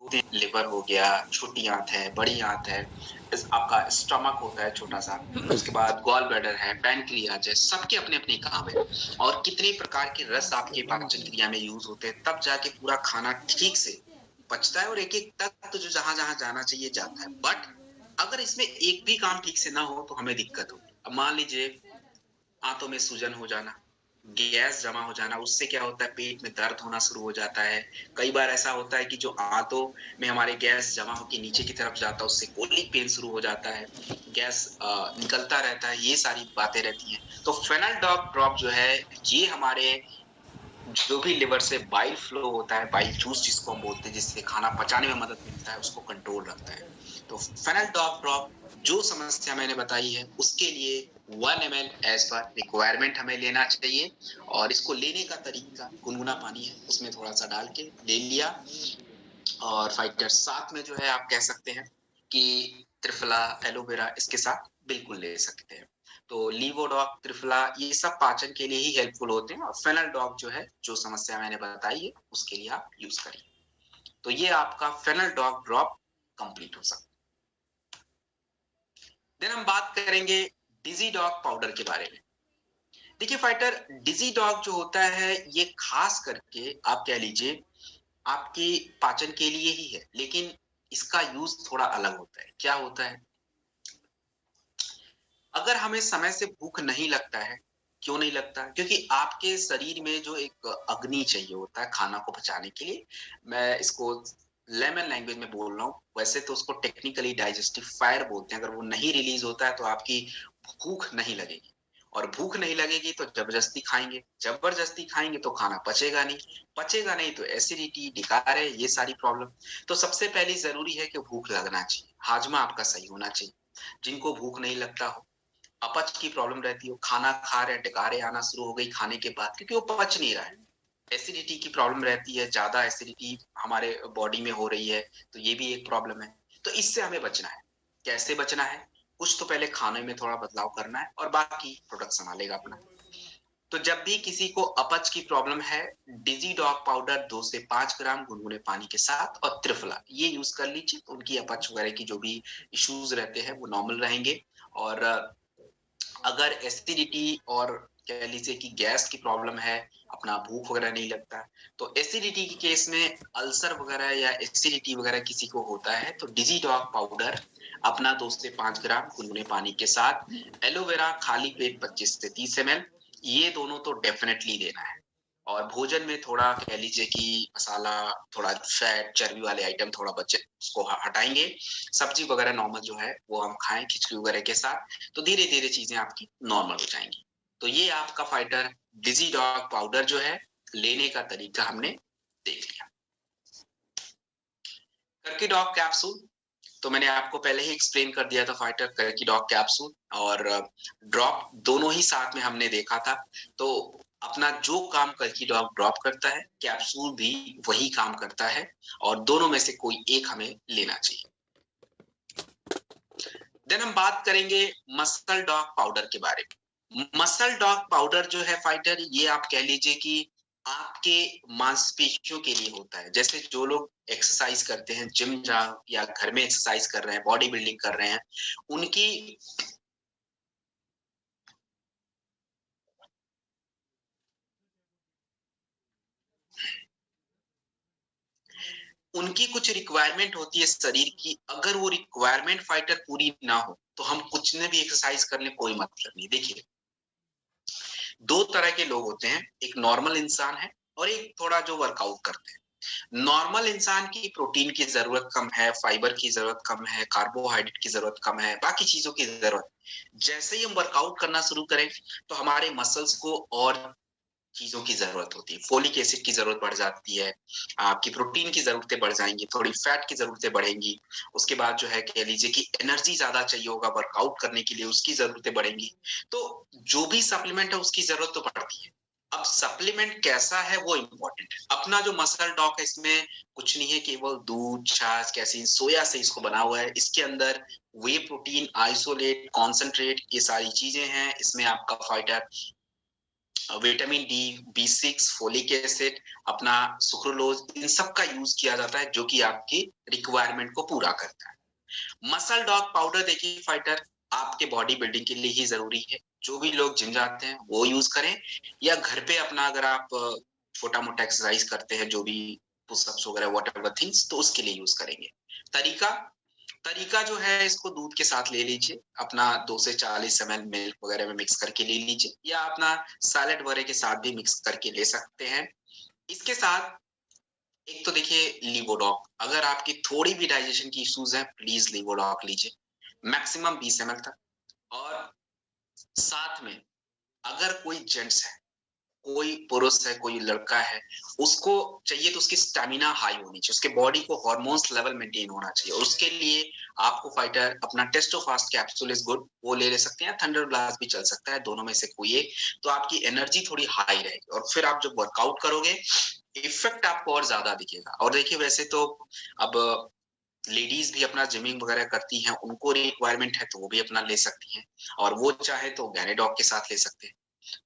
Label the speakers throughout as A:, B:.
A: होते हैं, लिवर हो गया, छोटी आंत है, बड़ी आंत है, आपका स्टमक होता है छोटा-सा, उसके बाद गॉल ब्लैडर है, पैनक्रियाज है, सबके अपने-अपने काम है और कितने प्रकार के रस आपके पाचन क्रिया में यूज़ होते हैं, तब जाके पूरा खाना ठीक से पचता है और एक-एक तत्व जो जहाँ-जहाँ जाना चाहिए जाता है। बट अगर इसमें एक भी काम ठीक से ना हो तो हमें दिक्कत होगी। अब मान लीजिए आंतों में सूजन हो जाना, गैस जमा हो जाना, उससे क्या होता है पेट में दर्द होना शुरू हो जाता है। कई बार ऐसा होता है कि जो आंतों में हमारे गैस जमा होके नीचे की तरफ जाता है, उससे कोलिक पेन शुरू हो जाता है। गैस निकलता रहता है, ये सारी बातें रहती हैं। तो फेनल ड्रॉप जो है, ये हमारे जो भी लिवर से बाइल फ्लो होता है, बाइल जूस जिसको हम बोलते हैं, जिससे खाना पचाने में मदद मिलता है, उसको कंट्रोल रखता है। तो फेनल ड्रॉप जो समस्या मैंने बताई है, उसके लिए 1 ml एज़ पर रिक्वायरमेंट हमें लेना चाहिए और इसको लेने का तरीका गुनगुना पानी है, उसमें थोड़ा-सा डाल के ले लिया और फाइटर साथ में जो है आप कह सकते हैं कि त्रिफला, एलोवेरा इसके साथ बिल्कुल ले सकते हैं। तो लीवोडॉक, त्रिफला ये सब पाचन के लिए ही हेल्पफुल होते हैं और फेनल-डॉक जो है, जो समस्या मैंने बताई है, उसके लिए आप यूज़ करिए। तो ये आपका फेनल-डॉक ड्रॉप कंप्लीट हो सकता है। देन हम बात करेंगे डिज़ीडॉक पाउडर के बारे में। देखिए फाइटर, डिज़ीडॉक जो होता है, ये खास करके आप कह लीजिए आपके पाचन के लिए ही है, लेकिन इसका यूज़ थोड़ा अलग होता है। क्या होता है? अगर हमें समय से भूख नहीं लगता है, क्यों नहीं लगता? क्योंकि आपके शरीर में जो एक अग्नि चाहिए होता है खाना को पचाने के लिए, मैं इसको लेमन लैंग्वेज में बोल रहा हूँ, वैसे तो उसको टेक्निकली डाइजेस्टिव फायर बोलते हैं, अगर वो नहीं रिलीज़ होता है तो आपकी भूख नहीं लगेगी और भूख नहीं लगेगी तो ज़बरदस्ती खाएँगे तो खाना पचेगा नहीं तो एसिडिटी, डिकारे ये सारी प्रॉब्लम। तो सबसे पहली ज़रूरी है कि भूख लगना चाहिए, हाजमा आपका सही होना चाहिए। जिनको भूख नहीं लगता हो, अपच की प्रॉब्लम रहती हो, खाना खा रहे हैं, डकारे आना शुरू हो गई खाने के बाद क्योंकि वो पच नहीं रहा है। एसिडिटी की प्रॉब्लम रहती है, ज़्यादा एसिडिटी हमारे बॉडी में हो रही है, तो ये भी एक प्रॉब्लम है। तो इससे हमें बचना है। कैसे बचना है? कुछ तो पहले खाने में थोड़ा बदलाव करना है और बाकी प्रोडक्ट सँभालेगा अपना। तो जब भी किसी को अपच की प्रॉब्लम है, डिज़ीडॉक पाउडर 2 से 5 ग्राम गुनगुने पानी के साथ और त्रिफला ये यूज़ कर लीजिए, तो उनकी अपच वगैरह की जो भी इश्यूज़ रहते हैं, वो नॉर्मल रहेंगे और अगर एसिडिटी और कह लीजिए कि गैस की प्रॉब्लम है, अपना भूख वगैरह नहीं लगता, तो एसिडिटी के केस में अल्सर वगैरह या एसिडिटी वगैरह किसी को होता है, तो डिज़ीडॉक पाउडर अपना 2 से 5 ग्राम गुनगुने पानी के साथ, एलोवेरा खाली पेट 25 से 30 ml ये दोनों तो डेफ़िनेटली लेना है। और भोजन में थोड़ा कह लीजिए कि मसाला, थोड़ा फैट, चर्बी वाले आइटम थोड़ा बचे उसको हटाएँगे। सब्ज़ी वगैरह नॉर्मल जो है, वो हम खाएँ खिचड़ी वगैरह के साथ, तो धीरे-धीरे चीज़ें आपकी नॉर्मल हो जाएँगी। तो ये आपका फाइटर डिज़ीडॉक पाउडर जो है, लेने का तरीका हमने देख लिया। कर्कीडॉक कैप्सूल, तो मैंने आपको पहले ही एक्सप्लेन कर दिया था फाइटर कर्कीडॉक कैप्सूल और ड्रॉप दोनों ही साथ में हमने देखा था। तो अपना जो काम कर्कीडॉक ड्रॉप करता है, कैप्सूल भी वही काम करता है और दोनों में से कोई एक हमें लेना चाहिए। देन हम बात करेंगे मसल डॉग पाउडर के बारे में। मसल डॉग पाउडर जो है फाइटर, ये आप कह लीजिए कि आपके मांसपेशियों के लिए होता है। जैसे जो लोग एक्सरसाइज करते हैं, जिम जा या घर में एक्सरसाइज कर रहे हैं, बॉडी बिल्डिंग कर रहे हैं, उनकी उनकी कुछ रिक्वायरमेंट होती है शरीर की, अगर वो रिक्वायरमेंट फाइटर पूरी ना हो, तो हम कुछ ने भी एक्सरसाइज कर लें कोई मतलब नहीं। देखिए, 2 तरह के लोग होते हैं, एक नॉर्मल इंसान है और एक थोड़ा जो वर्कआउट करते हैं। नॉर्मल इंसान की प्रोटीन की ज़रूरत कम है, फाइबर की ज़रूरत कम है, कार्बोहाइड्रेट की ज़रूरत कम है, बाकी चीज़ों की ज़रूरत। जैसे ही हम वर्कआउट करना शुरू करें, तो हमारे मसल्स को और चीज़ों की ज़रूरत होती है। फोलिक एसिड की ज़रूरत बढ़ जाती है, आपकी प्रोटीन की ज़रूरतें बढ़ जाएँगी, थोड़ी फैट की ज़रूरतें बढ़ेंगी। उसके बाद जो है कह लीजिए कि एनर्जी ज़्यादा चाहिए होगा वर्कआउट करने के लिए, उसकी ज़रूरतें बढ़ेंगी। तो जो भी सप्लीमेंट है उसकी ज़रूरत तो पड़ती है। अब सप्लीमेंट कैसा है वो इम्पोर्टेंट है। अपना जो मसल टॉक है इसमें कुछ नहीं है, केवल दूध, छाछ, कैसीन, सोया से इसको बना हुआ है। इसके अंदर व्हे प्रोटीन, आइसोलेट, कॉन्सन्ट्रेट ये सारी चीज़ें हैं। इसमें आपका fighter vitamin D, B6, folic acid, अपना सुक्रोलोज, इन सब का यूज किया जाता है जो कि आपकी रिक्वायरमेंट को पूरा करता है। मसल डॉग पाउडर देखिए फाइटर, आपके बॉडी बिल्डिंग के लिए ही जरूरी है। जो भी लोग जिम जाते हैं वो यूज करें, या घर पे अपना अगर आप छोटा मोटा एक्सरसाइज करते हैं, जो भी पुशअप्स वगैरह वॉट एवर थिंग्स, तो उसके लिए यूज करेंगे। तरीका तरीका जो है, इसको दूध के साथ ले लीजिए, अपना 2 से 40 ml मिल्क वगैरह में मिक्स करके ले लीजिए, या अपना सैलेड वगैरह के साथ भी मिक्स करके ले सकते हैं। इसके साथ एक तो देखिए लिवोडॉक, अगर आपकी थोड़ी भी डाइजेशन की इश्यूज है, प्लीज लिवोडॉक लीजिए, मैक्सिमम 20 ml तक। और साथ में अगर कोई जेंट्स है, कोई पुरुष है, कोई लड़का है, उसको चाहिए तो उसकी स्टेमिना हाई होनी चाहिए, उसके बॉडी को हार्मोन्स लेवल मेंटेन होना चाहिए, और उसके लिए आपको फाइटर अपना टेस्टोफास्ट कैप्सूल इज गुड, वो ले सकते हैं। थंडर ब्लास्ट भी चल सकता है, दोनों में से कोई एक, तो आपकी एनर्जी थोड़ी हाई रहेगी, और फिर आप जब वर्कआउट करोगे इफेक्ट आपको और ज्यादा दिखेगा। और देखिए वैसे तो अब लेडीज भी अपना जिमिंग वगैरह करती हैं, उनको रिक्वायरमेंट है तो वो भी अपना ले सकती हैं, और वो चाहे तो गैनेडॉग के साथ ले सकते हैं।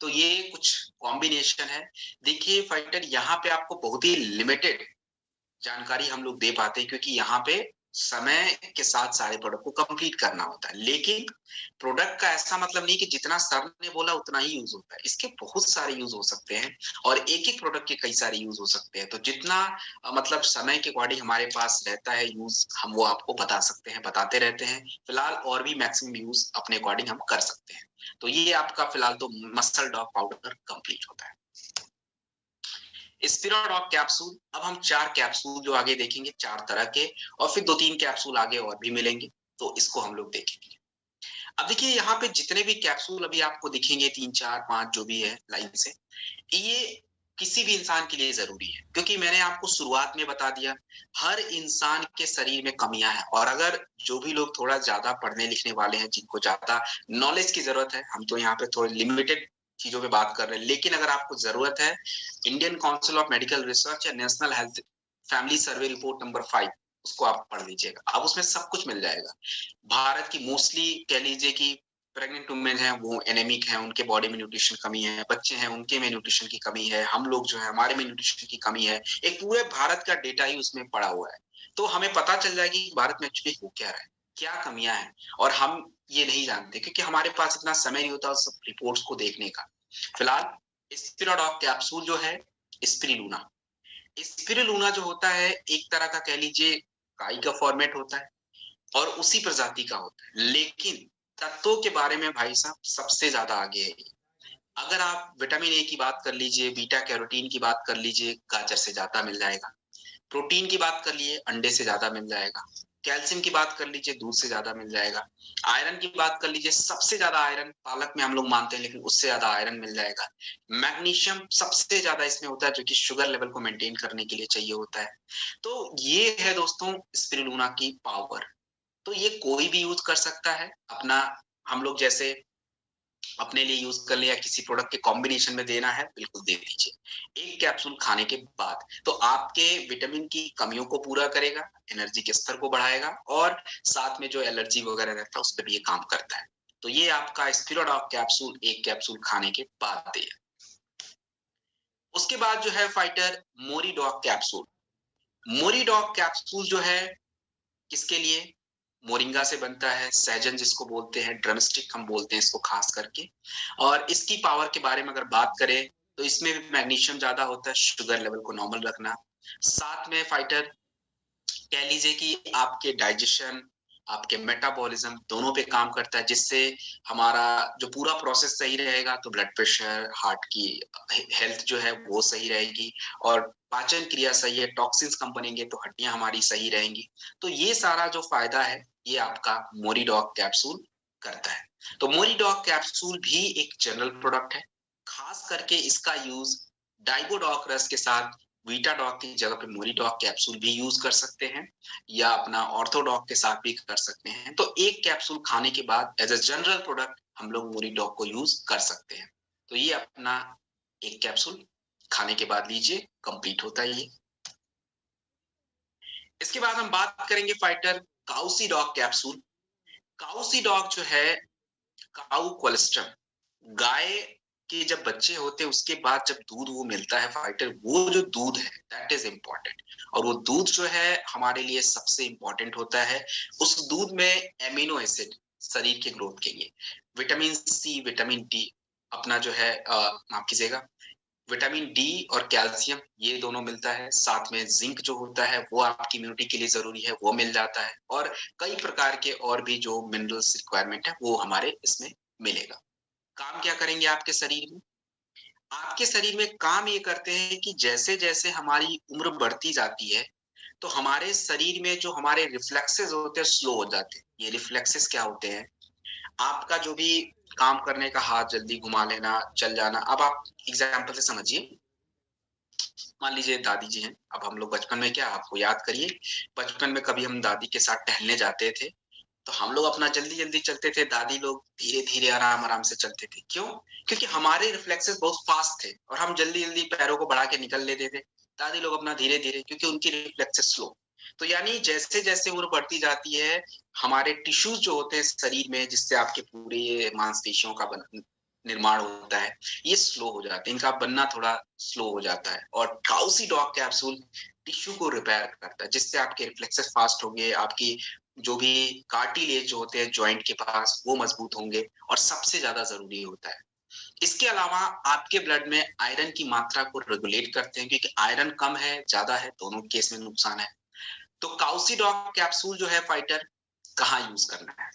A: तो ये कुछ कॉम्बिनेशन है। देखिए फाइटर, यहाँ पे आपको बहुत ही लिमिटेड जानकारी हम लोग दे पाते हैं, क्योंकि यहाँ पे समय के साथ सारे प्रोडक्ट को कंप्लीट करना होता है। लेकिन प्रोडक्ट का ऐसा मतलब नहीं कि जितना सर ने बोला उतना ही यूज होता है, इसके बहुत सारे यूज हो सकते हैं, और एक एक प्रोडक्ट के कई सारे यूज हो सकते हैं। तो जितना मतलब समय के अकॉर्डिंग हमारे पास रहता है यूज, हम वो आपको बता सकते हैं, बताते रहते हैं। फिलहाल और भी मैक्सिमम यूज अपने अकॉर्डिंग हम कर सकते हैं। तो ये आपका फिलहाल तो मसल डॉग पाउडर कंप्लीट होता है। स्पिरोडॉग कैप्सूल, अब हम 4 कैप्सूल जो आगे देखेंगे, 4 तरह के, और फिर 2-3 कैप्सूल आगे और भी मिलेंगे, तो इसको हम लोग देखेंगे। अब देखिए यहाँ पे जितने भी कैप्सूल अभी आपको दिखेंगे, 3, 4, 5 जो भी है लाइन से, ये किसी भी इंसान के लिए जरूरी है, क्योंकि मैंने आपको शुरुआत में बता दिया, हर इंसान के शरीर में कमियां हैं, और अगर जो भी लोग थोड़ा ज्यादा पढ़ने लिखने वाले हैं, जिनको ज्यादा नॉलेज की जरूरत है, हम तो यहाँ पे थोड़े लिमिटेड चीजों पे बात कर रहे हैं, लेकिन अगर आपको जरूरत है, Indian Council of Medical Research या National Health Family Survey report number 5, उसको आप पढ़ लीजिएगा, अब उसमें सब कुछ मिल जाएगा। भारत की मोस्टली कह लीजिए कि प्रेग्नेंट वुमेन है, वो एनेमिक है, उनके बॉडी में न्यूट्रिशन कमी है, बच्चे हैं उनके में न्यूट्रिशन की कमी है, हम लोग जो है हमारे में न्यूट्रिशन की कमी है, एक पूरे भारत का डेटा ही उसमें पड़ा हुआ है। तो हमें पता चल जाएगी कि भारत में एक्चुअली हो क्या रहा है, क्या कमियां हैं, और हम ये नहीं जानते, क्योंकि हमारे पास इतना समय नहीं होता उस सब रिपोर्ट्स को देखने का। फिलहाल स्पिरोडॉक कैप्सूल जो है, स्पिरुलिना, स्पिरुलिना जो होता है, एक तरह का कह लीजिए काई का फॉर्मेट होता है, और उसी प्रजाति का होता है, लेकिन तत्वों के बारे में भाई साहब सबसे ज्यादा आगे है। अगर आप विटामिन ए की बात कर लीजिए, बीटा कैरोटीन की बात कर लीजिए, गाजर से ज्यादा मिल जाएगा। प्रोटीन की बात कर लिए, अंडे से ज्यादा मिल जाएगा। कैल्शियम की बात कर लीजिए, दूध से ज्यादा मिल जाएगा। आयरन की बात कर लीजिए, सबसे ज्यादा आयरन पालक में हम लोग मानते हैं, लेकिन उससे ज्यादा आयरन मिल जाएगा। मैग्नीशियम सबसे ज्यादा इसमें होता है, जो कि शुगर लेवल को मेंटेन करने के लिए चाहिए होता है। तो ये है दोस्तों स्पिरुलिना की पावर। तो ये कोई भी यूज कर सकता है अपना, हम लोग जैसे अपने लिए यूज कर ले, या किसी प्रोडक्ट के कॉम्बिनेशन में देना है, बिल्कुल दे दीजिए। एक कैप्सूल खाने के बाद तो आपके विटामिन की कमियों को पूरा करेगा, एनर्जी के स्तर को बढ़ाएगा, और साथ में जो एलर्जी वगैरह रहता है उस पर भी ये काम करता है। तो ये आपका स्पिरोडॉक कैप्सूल, एक कैप्सूल खाने के बाद दे। उसके बाद जो है फाइटर मोरीडॉक कैप्सूल। मोरीडॉक कैप्सूल जो है किसके लिए, मोरिंगा से बनता है, सहजन जिसको बोलते हैं, ड्रमस्टिक हम बोलते हैं इसको खास करके। और इसकी पावर के बारे में अगर बात करें, तो इसमें भी मैग्नीशियम ज्यादा होता है, शुगर लेवल को नॉर्मल रखना। साथ में फाइटर कह लीजिए कि आपके डाइजेशन, आपके मेटाबॉलिज्म दोनों पे काम करता है, जिससे हमारा जो पूरा प्रोसेस सही रहेगा, तो ब्लड प्रेशर, हार्ट की हेल्थ जो है वो सही रहेगी, और पाचन क्रिया सही है, टॉक्सिन्स कम बनेंगे तो हड्डियां हमारी सही रहेंगी। तो ये सारा जो फायदा है, ये आपका मोरीडॉक कैप्सूल करता है। तो मोरीडॉक कैप्सूल भी एक जनरल प्रोडक्ट है, खास करके इसका यूज डाइगोडॉक रस के साथ वीटाडॉक की जगह पे मोरीडॉक कैप्सूल भी यूज कर सकते हैं, या अपना ऑर्थोडॉक के साथ भी कर सकते हैं। तो एक कैप्सूल खाने के बाद एज अ जनरल प्रोडक्ट हम लोग मोरीडॉक को यूज कर सकते हैं। तो ये अपना एक कैप्सूल खाने के बाद लीजिए, कंप्लीट होता है ये। इसके बाद हम बात करेंगे फाइटर काउसीडॉक कैप्सूल। काउसीडॉक जो है, काउ कोलेस्ट्रम, गाय कि जब बच्चे होते हैं उसके बाद जब दूध वो मिलता है फाइटर, वो जो दूध है दैट इज इम्पोर्टेंट। और वो दूध जो है हमारे लिए सबसे इम्पोर्टेंट होता है। उस दूध में एमिनो एसिड शरीर के ग्रोथ के लिए, विटामिन सी, विटामिन डी, अपना जो है माफ कीजिएगा, विटामिन डी और कैल्शियम, ये दोनों मिलता है। साथ में जिंक जो होता है वो आपकी इम्यूनिटी के लिए जरूरी है, वो मिल जाता है। और कई प्रकार के और भी जो मिनरल्स रिक्वायरमेंट है वो हमारे इसमें मिलेगा। काम क्या करेंगे आपके शरीर में? आपके शरीर में काम ये करते हैं कि जैसे जैसे हमारी उम्र बढ़ती जाती है तो हमारे शरीर में जो हमारे रिफ्लेक्सेस होते हैं स्लो हो जाते हैं। ये रिफ्लेक्सेस क्या होते हैं? आपका जो भी काम करने का, हाथ जल्दी घुमा लेना, चल जाना। अब आप एग्जाम्पल से समझिए, मान लीजिए दादी जी हैं। अब हम लोग बचपन में क्या, आपको याद करिए, बचपन में कभी हम दादी के साथ टहलने जाते थे तो हम लोग अपना जल्दी जल्दी चलते थे, दादी लोग धीरे धीरे आराम आराम से चलते थे। क्यों? क्योंकि हमारे रिफ्लेक्सेस बहुत फास्ट थे और हम जल्दी जल्दी पैरों को बढ़ा के निकल लेते थे। दादी लोग अपना धीरे धीरे, क्योंकि उनकी रिफ्लेक्सेस स्लो। तो यानी जैसे जैसे उम्र बढ़ती जाती है हमारे टिश्यूज जो होते हैं शरीर में, जिससे आपके पूरे ये मांसपेशियों का निर्माण होता है, ये स्लो हो जाते हैं, इनका बनना थोड़ा स्लो हो जाता है। और काउसी डॉग कैप्सूल टिश्यू को रिपेयर करता है, जिससे आपके रिफ्लेक्सेस फास्ट होंगे, आपकी जो भी कार्टिलेज जो होते हैं जॉइंट के पास वो मजबूत होंगे। और सबसे ज्यादा जरूरी होता है, इसके अलावा आपके ब्लड में आयरन की मात्रा को रेगुलेट करते हैं, क्योंकि आयरन कम है ज्यादा है दोनों केस में नुकसान है। तो काउसीडॉग कैप्सूल जो है फाइटर, कहाँ यूज करना है?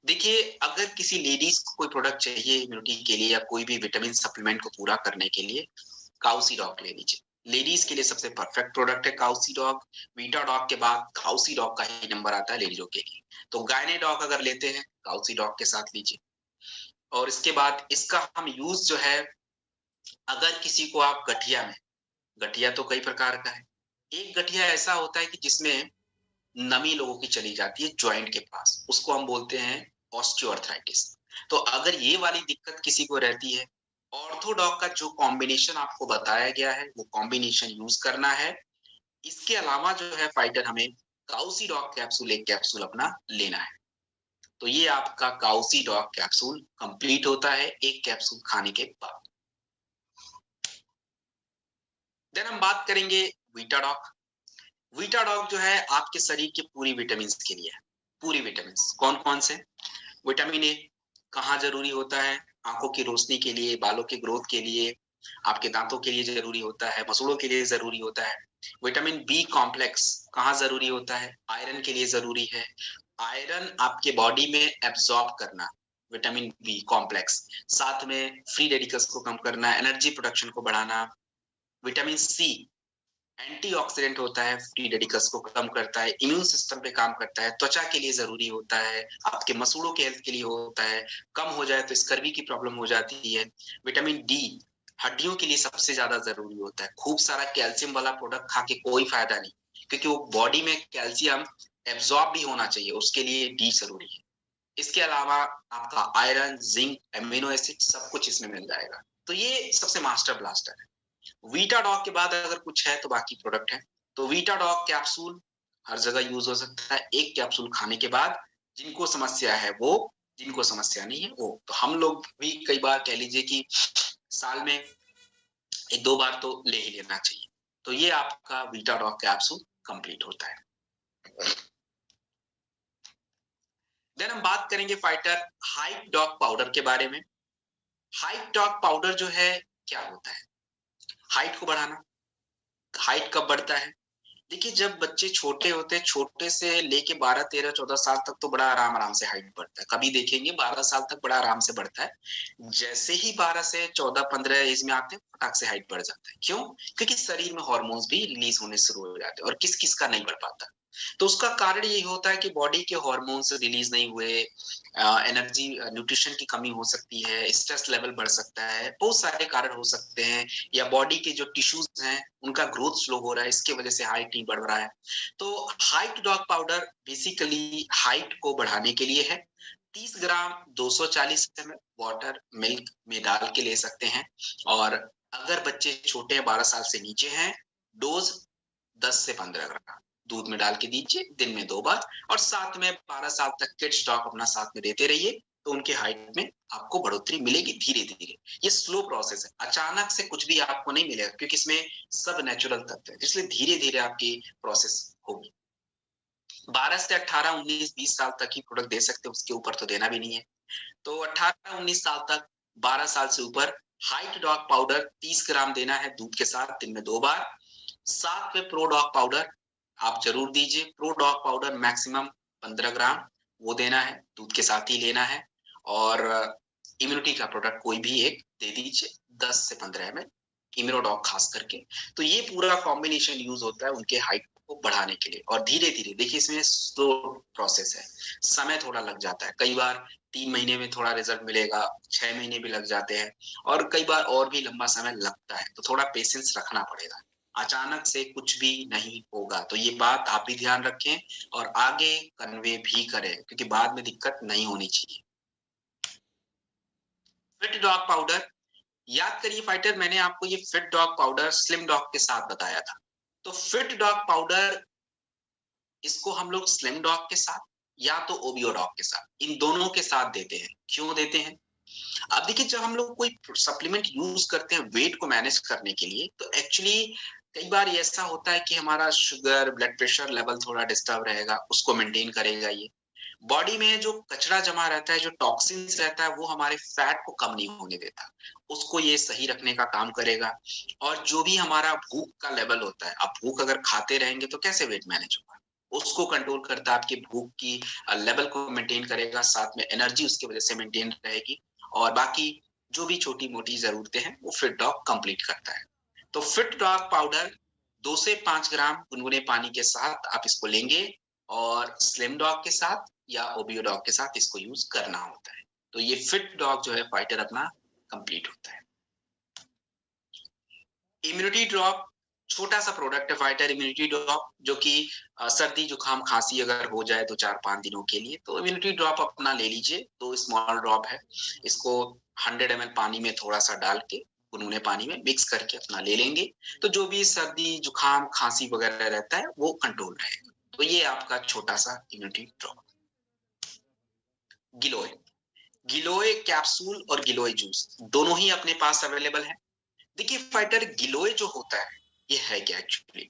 A: देखिए, अगर किसी लेडीज को कोई प्रोडक्ट चाहिए इम्यूनिटी के लिए या कोई भी विटामिन सप्लीमेंट को पूरा करने के लिए, काउसीडॉग ले लीजिए। लेडीज के लिए सबसे परफेक्ट प्रोडक्ट है काउसीडॉग। वीटाडॉग के बाद काउसीडॉग का ही नंबर आता है लेडीजों के लिए। तो गायनेडॉग अगर लेते हैं, काउसीडॉग के साथ लीजिए। और इसके बाद इसका हम यूज जो है, अगर किसी को आप गठिया में, गठिया तो कई प्रकार का है, एक गठिया ऐसा होता है कि जिसमें नमी लोगों की चली जाती है जॉइंट के पास, उसको हम बोलते हैं ऑस्टियोआर्थराइटिस। तो अगर ये वाली दिक्कत किसी को रहती है, ऑर्थोडॉक का जो कॉम्बिनेशन आपको बताया गया है वो कॉम्बिनेशन यूज करना है। इसके अलावा जो है फाइटर, हमें काउसीडॉक कैप्सूल एक कैप्सूल अपना लेना है। तो ये आपका काउसीडॉक कैप्सूल कंप्लीट होता है एक कैप्सूल खाने के बाद। देन हम बात करेंगे वीटाडॉक। वीटाडॉक जो है आपके शरीर की पूरी विटामिन के लिए है। पूरी विटामिन कौन कौन से? विटामिन ए कहाँ जरूरी होता है? आंखों की रोशनी के लिए, बालों के ग्रोथ के लिए, आपके दांतों के लिए जरूरी होता है, मसूड़ों के लिए जरूरी होता है। विटामिन बी कॉम्प्लेक्स कहाँ जरूरी होता है? आयरन के लिए जरूरी है। आयरन आपके बॉडी में एब्जॉर्ब करना, विटामिन बी कॉम्प्लेक्स। साथ में फ्री रेडिकल्स को कम करना, एनर्जी प्रोडक्शन को बढ़ाना। विटामिन सी एंटीऑक्सीडेंट होता है, फ्री रेडिकल्स को कम करता है, इम्यून सिस्टम पे काम करता है, त्वचा के लिए जरूरी होता है, आपके मसूड़ों के हेल्थ के लिए होता है। कम हो जाए तो स्कर्वी की प्रॉब्लम हो जाती है। विटामिन डी हड्डियों के लिए सबसे ज्यादा जरूरी होता है। खूब सारा कैल्शियम वाला प्रोडक्ट खा के कोई फायदा नहीं, क्योंकि वो बॉडी में कैल्शियम एब्जॉर्ब भी होना चाहिए, उसके लिए डी जरूरी है। इसके अलावा आपका आयरन, जिंक, एमिनो एसिड सब कुछ इसमें मिल जाएगा। तो ये सबसे मास्टर ब्लास्टर है। वीटाडॉग के बाद अगर कुछ है तो बाकी प्रोडक्ट है। तो वीटाडॉग कैप्सूल हर जगह यूज हो सकता है एक कैप्सूल खाने के बाद। जिनको समस्या है वो, जिनको समस्या नहीं है वो। तो हम लोग भी कई बार कह लीजिए कि साल में एक दो बार तो ले ही लेना चाहिए। तो ये आपका वीटाडॉग कैप्सूल कंप्लीट होता है। देन हम बात करेंगे फाइटर हाइट डॉग पाउडर के बारे में। हाइट डॉग पाउडर जो है क्या होता है? हाइट को बढ़ाना। हाइट कब बढ़ता है? देखिए, जब बच्चे छोटे होते हैं, छोटे से लेके 12 13 14 साल तक तो बड़ा आराम आराम से हाइट बढ़ता है। कभी देखेंगे 12 साल तक बड़ा आराम से बढ़ता है। जैसे ही 12 से 14 15 एज में आते हैं फटाक से हाइट बढ़ जाता है। क्यों? क्योंकि शरीर में हार्मोन्स भी रिलीज होने शुरू हो जाते हैं। और किस किस का नहीं बढ़ पाता? तो उसका कारण यही होता है कि बॉडी के हार्मोन्स रिलीज नहीं हुए, एनर्जी न्यूट्रिशन की कमी हो सकती है, स्ट्रेस लेवल बढ़ सकता है, बहुत सारे कारण हो सकते हैं। या बॉडी के जो टिश्यूज हैं उनका ग्रोथ स्लो हो रहा है, इसके वजह से हाइट नहीं बढ़ रहा है। तो height dog powder basically height को बढ़ाने के लिए है। 30 ग्राम 240 ml वाटर मिल्क में डाल के ले सकते हैं। और अगर बच्चे छोटे हैं, 12 साल से नीचे हैं, डोज 10 से 15 ग्राम दूध में डाल के दीजिए दिन में 2 बार। और साथ में 12 साल तक किड्स डॉग अपना साथ में देते रहिए। तो उनके हाइट में आपको बढ़ोतरी मिलेगी धीरे-धीरे। ये स्लो प्रोसेस है, अचानक से कुछ भी आपको नहीं मिलेगा क्योंकि इसमें सब नेचुरल तत्व है, इसलिए धीरे-धीरे आपकी प्रोसेस होगी। 12 से 18, 19, 20 साल तक ही प्रोडक्ट दे सकते हैं, उसके ऊपर तो देना भी नहीं है। तो 18-19 साल तक, 12 साल से ऊपर हाइट डॉग पाउडर 30 ग्राम देना है दूध के साथ दिन में 2 बार। साथ में प्रो डॉग पाउडर आप ज़रूर दीजिए। प्रो डॉग पाउडर मैक्सिमम 15 ग्राम वो देना है, दूध के साथ ही लेना है। और इम्यूनिटी का प्रोडक्ट कोई भी एक दे दीजिए 10 से 15 एमएल इम्यूनोडॉग खास करके। तो ये पूरा कॉम्बिनेशन यूज़ होता है उनके हाइट को बढ़ाने के लिए और धीरे-धीरे देखिए इसमें स्लो प्रोसेस है, समय थोड़ा लग जाता है। कई बार 3 महीने में थोड़ा रिज़ल्ट मिलेगा, 6 महीने भी लग जाते हैं और कई बार और भी लंबा समय लगता है, तो थोड़ा पेशेंस रखना पड़ेगा। अचानक से कुछ भी नहीं होगा, तो ये बात आप भी ध्यान रखें और आगे कन्वे भी करें क्योंकि बाद में दिक्कत नहीं होनी चाहिए। फिट डॉग पाउडर याद करिए फाइटर मैंने आपको ये fit dog powder slim dog के साथ बताया था। तो फिट डॉग पाउडर इसको हम लोग स्लिम डॉग के साथ या तो ओबियो डॉग के साथ, इन दोनों के साथ देते हैं। क्यों देते हैं? अब देखिए जब हम लोग कोई सप्लीमेंट यूज़ करते हैं वेट को मैनेज करने के लिए, तो एक्चुअली कई बार ऐसा होता है कि हमारा शुगर, ब्लड प्रेशर लेवल थोड़ा डिस्टर्ब रहेगा, उसको मेंटेन करेगा ये। बॉडी में जो कचरा जमा रहता है, जो टॉक्सिन्स रहता है, वो हमारे फैट को कम नहीं होने देता। उसको ये सही रखने का काम करेगा और जो भी हमारा भूख का लेवल होता है, आप भूख अगर खाते रहेंगे तो कैसे वेट मैनेज होगा? उसको कंट्रोल करता है, आपकी भूख की लेवल को मेंटेन करेगा, साथ में एनर्जी उसकी वजह से मेंटेन रहेगी और बाकी जो भी छोटी-मोटी ज़रूरतें हैं, वो फिट डॉग कंप्लीट करता है। तो फिट डॉग पाउडर 2 से 5 ग्राम गुनगुने पानी के साथ आप इसको लेंगे और स्लिम डॉग के साथ या ओबियो डॉग के साथ इसको यूज़ करना होता है। तो ये फिट डॉग जो है फाइटर अपना कंप्लीट होता है। इम्यूनिटी ड्रॉप छोटा-सा प्रोडक्ट है फाइटर इम्यूनिटी ड्रॉप जो कि सर्दी, जुकाम, खाँसी अगर हो जाए तो 4-5 दिनों के लिए तो इम्यूनिटी ड्रॉप अपना ले लीजिए। 2 स्मॉल ड्रॉप है। इसको 100 एमएल पानी में थोड़ा-सा डाल के गुनगुने पानी में मिक्स करके अपना ले लेंगे। तो जो भी सर्दी, जुकाम, खाँसी वगैरह रहता है वो कंट्रोल रहेगा। तो ये आपका छोटा-सा इम्यूनिटी ड्रॉप। गिलोय गिलोय कैप्सूल और गिलोय जूस दोनों ही अपने पास अवेलेबल है। देखिए फाइटर गिलोय जो होता है, ये है क्या एक्चुअली?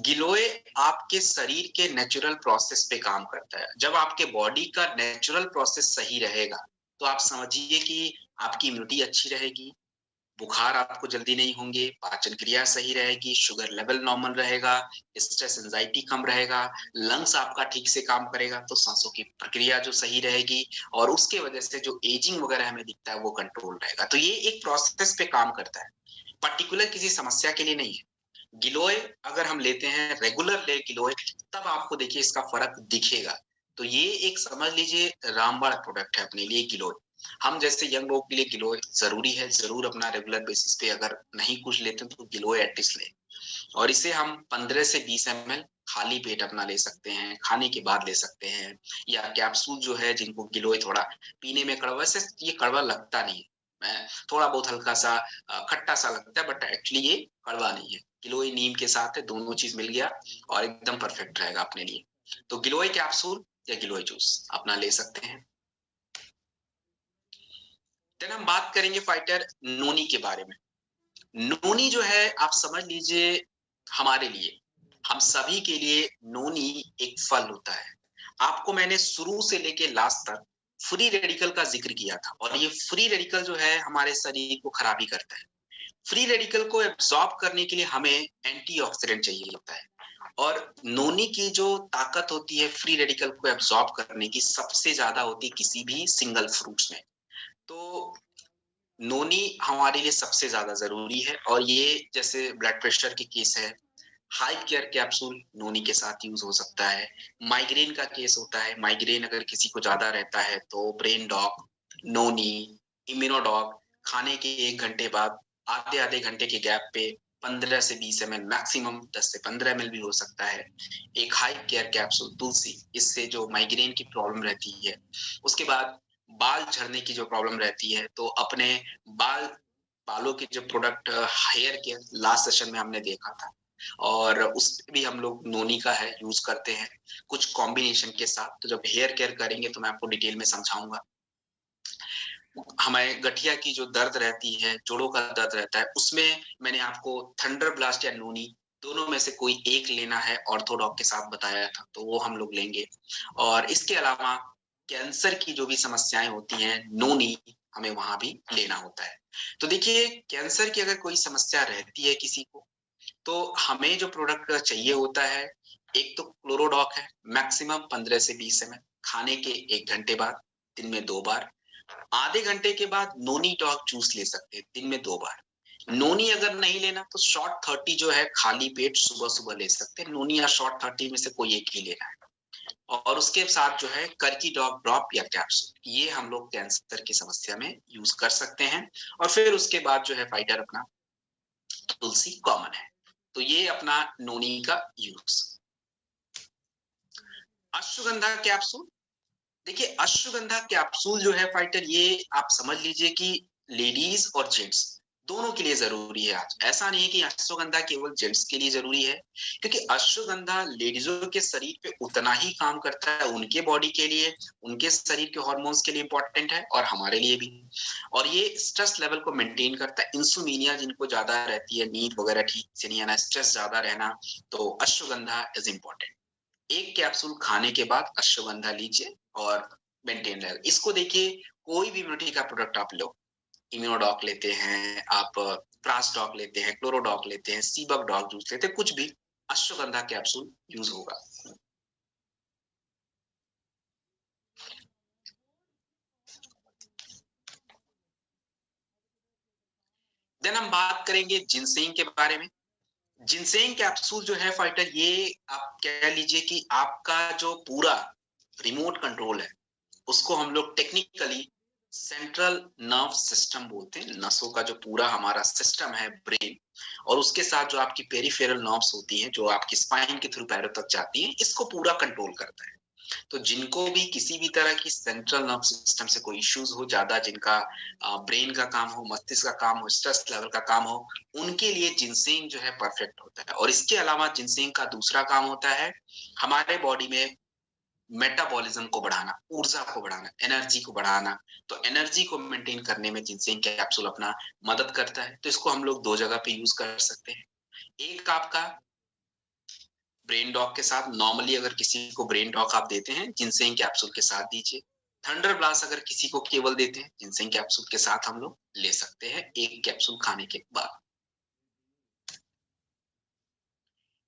A: गिलोय आपके शरीर के नेचुरल प्रोसेस पे काम करता है। जब आपके बॉडी का नेचुरल प्रोसेस सही रहेगा, तो आप समझिए कि आपकी इम्यूनिटी अच्छी रहेगी, बुखार आपको जल्दी नहीं होंगे, पाचन क्रिया सही रहेगी, शुगर लेवल नॉर्मल रहेगा, स्ट्रेस एंजाइटी कम रहेगा, लंग्स आपका ठीक से काम करेगा, तो सांसों की प्रक्रिया जो सही रहेगी और उसके वजह से जो एजिंग वगैरह हमें दिखता है, वो कंट्रोल रहेगा। तो ये एक प्रोसेस पे काम करता है, पर्टिकुलर किसी समस्या के लिए नहीं है। गिलोय अगर हम लेते हैं रेगुलर ले गिलोय तब आपको देखिए इसका फ़र्क दिखेगा। तो ये एक समझ लीजिए रामबाण प्रोडक्ट है अपने लिए गिलोय। हम जैसे यंग लोग के लिए गिलोय ज़रूरी है, ज़रूर अपना रेगुलर बेसिस पे अगर नहीं कुछ लेते तो गिलोय एटलीस्ट लें। और इसे हम 15 से 20 एमएल खाली पेट अपना ले सकते हैं, खाने के बाद ले सकते हैं या कैप्सूल जो है जिनको गिलोय थोड़ा पीने में कड़वा वैसे ये कड़वा लगता नहीं है। मैं थोड़ा बहुत हल्का-सा खट्टा-सा लगता है बट एक्चुअली ये कड़वा नहीं है। गिलोय नीम के साथ है, दोनों चीज़ मिल गया और एकदम परफेक्ट रहेगा अपने लिए। तो गिलोय कैप्सूल या गिलोय जूस अपना ले सकते हैं। देन हम बात करेंगे फाइटर नोनी के बारे में। नोनी जो है आप समझ लीजिए हमारे लिए, हम सभी के लिए नोनी एक फल होता है। आपको मैंने शुरू से लेके लास्ट तक फ्री रेडिकल का ज़िक्र किया था और ये फ्री रेडिकल जो है हमारे शरीर को खराबी करता है। फ्री रेडिकल को एब्ज़ॉर्ब करने के लिए हमें एंटीऑक्सीडेंट चाहिए होता है और नोनी की जो ताकत होती है फ्री रेडिकल को एब्ज़ॉर्ब करने की सबसे ज़्यादा होती है किसी भी सिंगल फ्रूट्स में। तो नोनी हमारे लिए सबसे ज़्यादा ज़रूरी है और ये जैसे ब्लड प्रेशर के केस है, हाई केयर कैप्सूल नोनी के साथ यूज़ हो सकता है। माइग्रेन का केस होता है, माइग्रेन अगर किसी को ज़्यादा रहता है तो ब्रेन डॉग, नोनी, इम्यूनोडॉग खाने के 1 घंटे बाद आधे-आधे घंटे के गैप पे 15 से 20 एमएल मैक्सिमम 10 से 15 एमएल भी हो सकता है। एक हाई केयर कैप्सूल तुलसी, इससे जो माइग्रेन की प्रॉब्लम रहती है। उसके बाद बाल झड़ने की जो प्रॉब्लम रहती है, तो अपने बालों के जो product hair care last session में हमने देखा था। और उस पे भी हम लोग नोनी का है यूज़ करते हैं, कुछ कॉम्बिनेशन के साथ। तो जब हेयर केयर करेंगे तो मैं आपको डिटेल में समझाऊँगा। हमें गठिया की जो दर्द रहती है, जोड़ों का दर्द रहता है, उसमें मैंने आपको थंडर ब्लास्ट या नोनी दोनों में से कोई एक लेना है, ऑर्थोडॉक के साथ बताया था, तो वो हम लोग लेंगे। और इसके अलावा कैंसर की जो भी समस्याएँ होती हैं, नोनी हमें वहाँ भी लेना होता है। तो देखिए, कैंसर की अगर कोई समस्या रहती है किसी को, तो हमें जो प्रोडक्ट चाहिए होता है, एक तो क्लोरोडॉक है, मैक्सिमम 15 से 20 एमएल, खाने के 1 घंटे बाद, दिन में 2 बार। आधे घंटे के बाद नोनी डॉग जूस ले सकते हैं, दिन में 2 बार। नोनी अगर नहीं लेना तो शॉर्ट 30 जो है खाली पेट सुबह-सुबह ले सकते हैं। नोनी या शॉर्ट 30 में से कोई एक ही लेना है। और उसके साथ जो है करकी डॉग ड्रॉप या कैप्सूल, ये हम लोग कैंसर की समस्या में यूज़ कर सकते हैं। और फिर उसके बाद जो है फाइटर अपना तुलसी कॉमन है। तो ये अपना नोनी का यूज़। अश्वगंधा कैप्सूल, देखिए अश्वगंधा कैप्सूल जो है फाइटर, ये आप समझ लीजिए कि लेडीज और जेंट्स दोनों के लिए जरूरी है आज। ऐसा नहीं है कि अश्वगंधा केवल जेंट्स के लिए जरूरी है, क्योंकि अश्वगंधा लेडीजों के शरीर पे उतना ही काम करता है, उनके बॉडी के लिए, उनके शरीर के हार्मोन्स के लिए इंपॉर्टेंट है और हमारे लिए भी। और ये स्ट्रेस लेवल को मेंटेन करता है। इंसोमिनिया जिनको ज्यादा रहती है, नींद वगैरह ठीक से नहीं आना, स्ट्रेस ज्यादा रहना, तो अश्वगंधा इज इम्पोर्टेंट। एक कैप्सूल खाने के बाद अश्वगंधा लीजिए और मेंटेन रहेगा। इसको देखिए, कोई भी इम्यूनिटी का प्रोडक्ट आप लो, इम्यूनोडॉक लेते हैं आप, ट्रांसडॉक लेते हैं, क्लोरोडॉक लेते हैं, सीबक डॉग जूस लेते हैं, कुछ भी, अश्वगंधा कैप्सूल यूज होगा। देन हम बात करेंगे जिनसेंग के बारे में। जिनसेंग कैप्सूल जो है फाइटर, ये आप कह लीजिए कि आपका जो पूरा रिमोट कंट्रोल है, उसको हम लोग टेक्निकली सेंट्रल नर्व सिस्टम बोलते हैं। नसों का जो पूरा हमारा सिस्टम है, ब्रेन, और उसके साथ जो आपकी पेरिफेरल नर्व्स होती हैं, जो आपकी स्पाइन के थ्रू पैरों तक जाती हैं, इसको पूरा कंट्रोल करता है। तो जिनको भी किसी भी तरह की सेंट्रल नर्व सिस्टम से कोई इश्यूज हो, ज्यादा जिनका ब्रेन का काम हो, मस्तिष्क का काम हो, स्ट्रेस लेवल का काम हो, उनके लिए जिनसेंग जो है परफेक्ट होता है। और इसके अलावा जिनसेंग का दूसरा काम होता है हमारे बॉडी में मेटाबॉलिज्म को बढ़ाना, ऊर्जा को बढ़ाना, एनर्जी को बढ़ाना। तो एनर्जी को मेंटेन करने में जिनसेंग कैप्सूल अपना मदद करता है। तो इसको हम लोग 2 जगह पे यूज़ कर सकते हैं। एक आपका ब्रेन डॉग के साथ, नॉर्मली अगर किसी को ब्रेन डॉग आप देते हैं, जिनसेंग कैप्सूल के साथ दीजिए। थंडर ब्लास्ट अगर किसी को केवल देते हैं, जिनसेंग कैप्सूल के साथ हम लोग ले सकते हैं, 1 कैप्सूल खाने के बाद।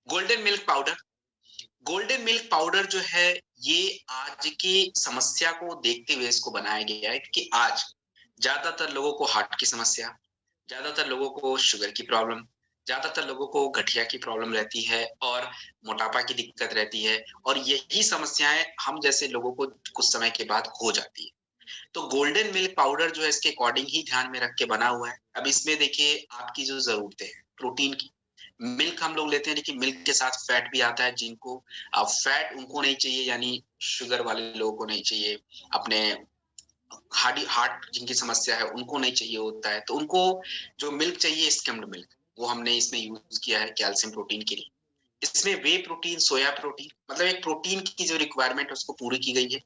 A: Golden milk powder, golden milk powder जो है, ये आज की समस्या को देखते हुए इसको बनाया गया है कि आज ज्यादातर लोगों को हार्ट की समस्या, ज्यादातर लोगों को शुगर की प्रॉब्लम, ज्यादातर लोगों को गठिया की प्रॉब्लम रहती है और मोटापा की दिक्कत रहती है। और यही समस्याएं हम जैसे लोगों को कुछ समय के बाद हो जाती है। तो गोल्डन मिल्क पाउडर जो है इसके अकॉर्डिंग ही ध्यान में रख के बना हुआ है। अब इसमें देखिए आपकी जो जरूरतें हैं प्रोटीन की, मिल्क हम लोग लेते हैं, लेकिन मिल्क के साथ फैट भी आता है। जिनको फैट उनको नहीं चाहिए, यानी शुगर वाले लोगों को नहीं चाहिए, अपने हार्ट जिनकी समस्या है उनको नहीं चाहिए होता है, तो उनको जो मिल्क चाहिए स्किम्ड मिल्क, वो हमने इसमें यूज किया है कैल्शियम प्रोटीन के लिए। इसमें वे प्रोटीन, सोया प्रोटीन, मतलब एक प्रोटीन की जो रिक्वायरमेंट है उसको पूरी की गई है।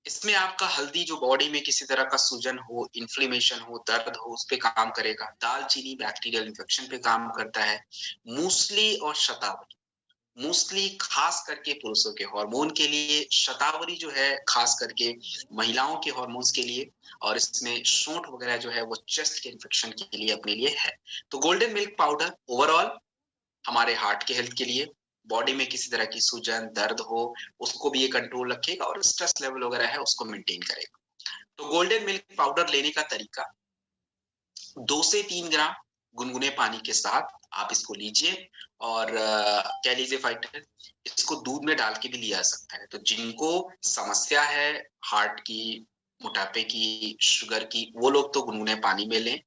A: इसमें आपका हल्दी जो बॉडी में किसी तरह का सूजन हो, इन्फ्लेमेशन हो, दर्द हो, उस पे काम करेगा। दालचीनी बैक्टीरियल इन्फेक्शन पे काम करता है। मूसली और शतावरी, मूसली खास करके पुरुषों के हार्मोन के लिए, शतावरी जो है खास करके महिलाओं के हार्मोन्स के लिए, और इसमें शोंठ वगैरह जो है वो चेस्ट के इन्फेक्शन के लिए अपने लिए है। तो गोल्डन मिल्क पाउडर ओवरऑल हमारे हार्ट के हेल्थ के लिए, बॉडी में किसी तरह की सूजन, दर्द हो, उसको भी ये कंट्रोल रखेगा और स्ट्रेस लेवल वगैरह है उसको मेंटेन करेगा। तो गोल्डन मिल्क पाउडर लेने का तरीका, 2 से 3 ग्राम गुनगुने पानी के साथ आप इसको लीजिए। और कह लीजिए फाइटर, इसको दूध में डाल के भी लिया जा सकता है। तो जिनको समस्या है हार्ट की, मोटापे की, शुगर की, वो लोग तो गुनगुने पानी में लें।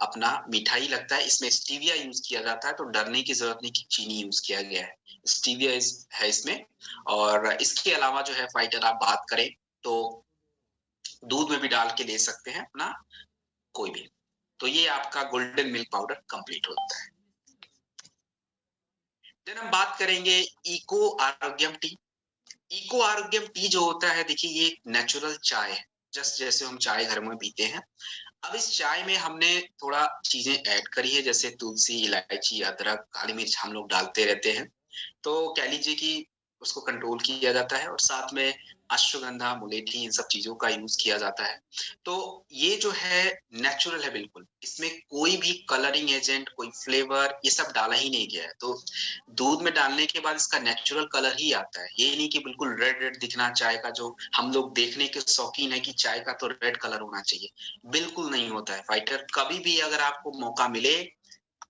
A: अपना मीठा ही लगता है, इसमें स्टीविया यूज किया जाता है, तो डरने की जरूरत नहीं कि चीनी यूज किया गया है, स्टीविया है इसमें। और इसके अलावा जो है फाइटर आप बात करें तो दूध में भी डाल के ले सकते हैं अपना, कोई भी। तो ये आपका गोल्डन मिल्क पाउडर कंप्लीट होता है। देन हम बात करेंगे इको आरोग्यम टी। इको आरोग्यम टी जो होता है, देखिए ये एक नेचुरल चाय है, जस्ट जैसे हम चाय घर में पीते हैं। अब इस चाय में हमने थोड़ा चीजें ऐड करी है, जैसे तुलसी, इलायची, अदरक, काली मिर्च हम लोग डालते रहते हैं। तो कह लीजिए कि उसको कंट्रोल किया जाता है, और साथ में अश्वगंधा, मुलेठी, इन सब चीज़ों का यूज़ किया जाता है। तो ये जो है नेचुरल है बिल्कुल, इसमें कोई भी कलरिंग एजेंट, कोई फ्लेवर, ये सब डाला ही नहीं गया है। तो दूध में डालने के बाद इसका नेचुरल कलर ही आता है। ये नहीं कि बिल्कुल रेड-रेड दिखना चाय का, जो हम लोग देखने के शौकीन हैं कि चाय का तो रेड कलर होना चाहिए। बिल्कुल नहीं होता है फाइटर। कभी भी अगर आपको मौका मिले,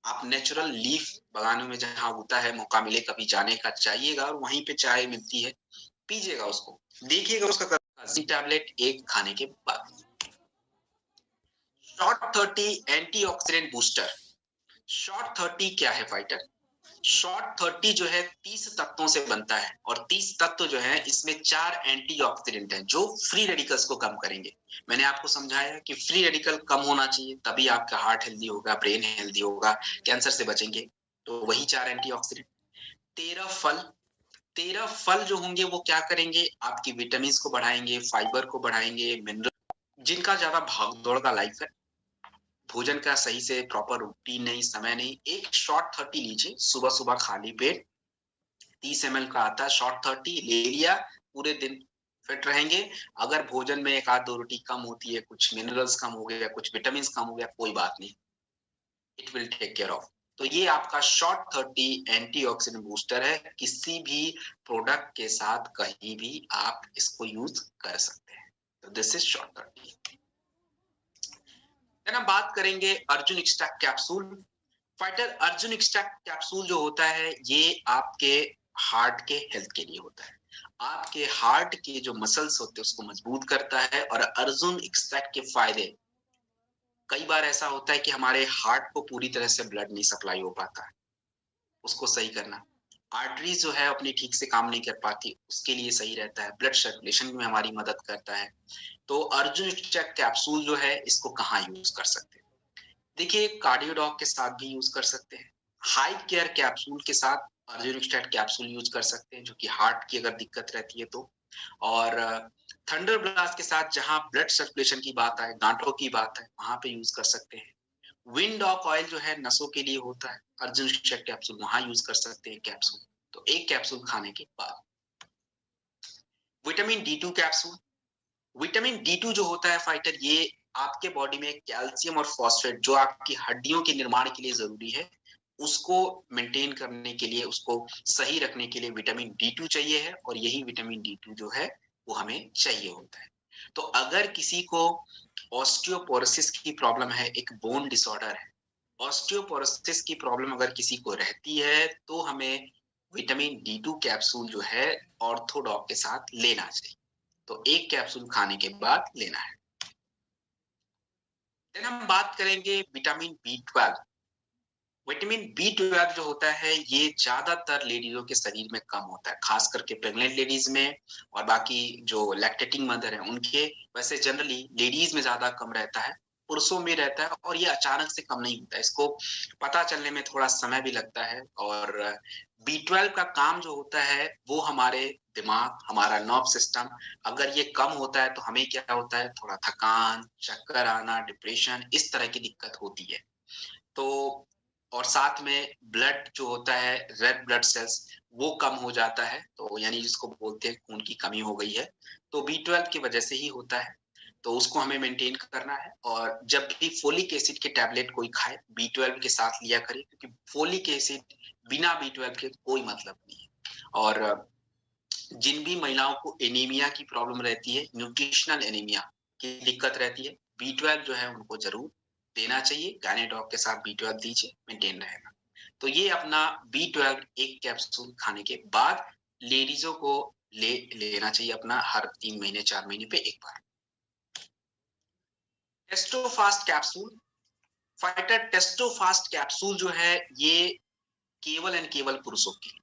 A: आप नेचुरल लीफ बगानों में जहाँ होता है, मौका मिले कभी जाने का, जाइएगा और वहीं पे चाय मिलती है, पीजिएगा उसको, देखिएगा उसका कलर। टैबलेट एक खाने के बाद। Short 30 antioxidant booster. शॉर्ट 30 क्या है फाइटर? शॉर्ट 30 जो है 30 तत्वों से बनता है, और 30 तत्व जो है इसमें 4 एंटीऑक्सीडेंट हैं जो फ्री रेडिकल्स को कम करेंगे। मैंने आपको समझाया कि फ्री रेडिकल कम होना चाहिए, तभी आपका हार्ट हेल्दी होगा, ब्रेन हेल्दी होगा, कैंसर से बचेंगे। तो वही 4 एंटीऑक्सीडेंट। 13 फल। 13 फल जो होंगे वो क्या करेंगे? आपकी विटामिन को बढ़ाएंगे, फाइबर को बढ़ाएंगे, मिनरल। जिनका ज्यादा भाग दौड़ का लाइफ है, भोजन का सही से प्रॉपर रूटीन नहीं, समय नहीं, एक शॉर्ट 30 लीजिए सुबह सुबह खाली पेट। 30 ml का आता है शॉर्ट 30, ले लिया, पूरे दिन फिट रहेंगे। अगर भोजन में एक आध दो रोटी कम होती है, कुछ मिनरल्स कम हो गया, कुछ विटामिन कम हो गया, कोई बात नहीं, it will take care of. तो ये आपका शॉर्ट 30 एंटीऑक्सीडेंट बूस्टर है। किसी भी प्रोडक्ट के साथ कहीं भी आप इसको यूज कर सकते हैं। तो दिस इज शॉर्ट 30। देन हम बात करेंगे Arjun extract capsule. Fighter, Arjun extract capsule जो होता है, ये आपके हार्ट के हेल्थ के लिए होता है। आपके हार्ट के जो मसल्स होते हैं उसको मजबूत करता है। और अर्जुन एक्सट्रैक्ट के फायदे, कई बार ऐसा होता है कि हमारे हार्ट को पूरी तरह से ब्लड नहीं सप्लाई हो पाता है, उसको सही करना। आर्टरीज जो है अपनी ठीक से काम नहीं कर पाती, उसके लिए सही रहता है। ब्लड सर्कुलेशन में हमारी मदद करता है। तो अर्जुन एक्सट्रैक्ट कैप्सूल जो है, इसको कहाँ यूज कर सकते हैं? देखिए, कार्डियोडॉक के साथ भी यूज कर सकते हैं। हाई केयर कैप्सूल के साथ अर्जुन एक्सट्रैक्ट कैप्सूल यूज कर सकते हैं, जो कि हार्ट की अगर दिक्कत रहती है तो। और थंडर ब्लास्ट के साथ, जहां ब्लड सर्कुलेशन की बात आए, गांठों की बात है, वहां पे यूज कर सकते हैं। विंड ऑक ऑयल जो है नसों के लिए होता है, अर्जुन एक्सट्रैक्ट कैप्सूल वहां यूज कर सकते हैं कैप्सूल। तो एक कैप्सूल खाने के बाद। Vitamin D 2 capsule. Vitamin D 2 जो होता है फाइटर, ये आपके बॉडी में कैल्शियम और फॉस्फेट, जो आपकी हड्डियों के निर्माण के लिए जरूरी है, उसको मेंटेन करने के लिए, उसको सही रखने के लिए विटामिन डी 2 चाहिए है। और यही विटामिन डी 2 जो है वो हमें चाहिए होता है। तो अगर किसी को ऑस्टियोपोरोसिस की प्रॉब्लम है, एक बोन डिसऑर्डर है, ऑस्टियोपोरोसिस की प्रॉब्लम अगर किसी को रहती है, तो हमें विटामिन डी 2 कैप्सूल जो है ऑर्थोडॉक के साथ लेना चाहिए। तो एक कैप्सूल खाने के बाद लेना है। देन हम बात करेंगे विटामिन बी 12। विटामिन बी 12 जो होता है, ये ज्यादातर लेडीजों के शरीर में कम होता है, खास करके प्रेग्नेंट लेडीज में, और बाकी जो लैक्टेटिंग मदर है उनके। वैसे जनरली लेडीज में ज्यादा कम रहता है, पुरुषों में रहता है, और ये अचानक से कम नहीं होता है, इसको पता चलने में थोड़ा समय भी लगता है। और बी 12 का काम जो होता है, वो हमारे दिमाग, हमारा नर्व सिस्टम, अगर ये कम होता है तो हमें क्या होता है? थोड़ा थकान, चक्कर आना, डिप्रेशन, इस तरह की दिक्कत होती है। तो और साथ में ब्लड जो होता है, रेड ब्लड सेल्स, वो कम हो जाता है, तो यानी जिसको बोलते हैं खून की कमी हो गई है, तो बी 12 की वजह से ही होता है। तो उसको हमें मेंटेन करना है। और जब भी फोलिक एसिड के टैबलेट कोई खाए, बी 12 के साथ लिया करे, क्योंकि फोलिक एसिड बिना बी 12 के कोई मतलब नहीं है। और जिन भी महिलाओं को एनीमिया की प्रॉब्लम रहती है, न्यूट्रिशनल एनीमिया की दिक्कत रहती है, बी 12 जो है उनको जरूर देना चाहिए। गायनेडॉक के साथ बी 12 दीजिए, मेंटेन रहेगा। तो ये अपना बी 12 एक कैप्सूल खाने के बाद लेडीजों को लेना चाहिए अपना, हर 3 महीने 4 महीने पे एक बार। टेस्टोफास्ट कैप्सूल। फाइटर, टेस्टोफास्ट कैप्सूल जो है, ये केवल एंड केवल पुरुषों की।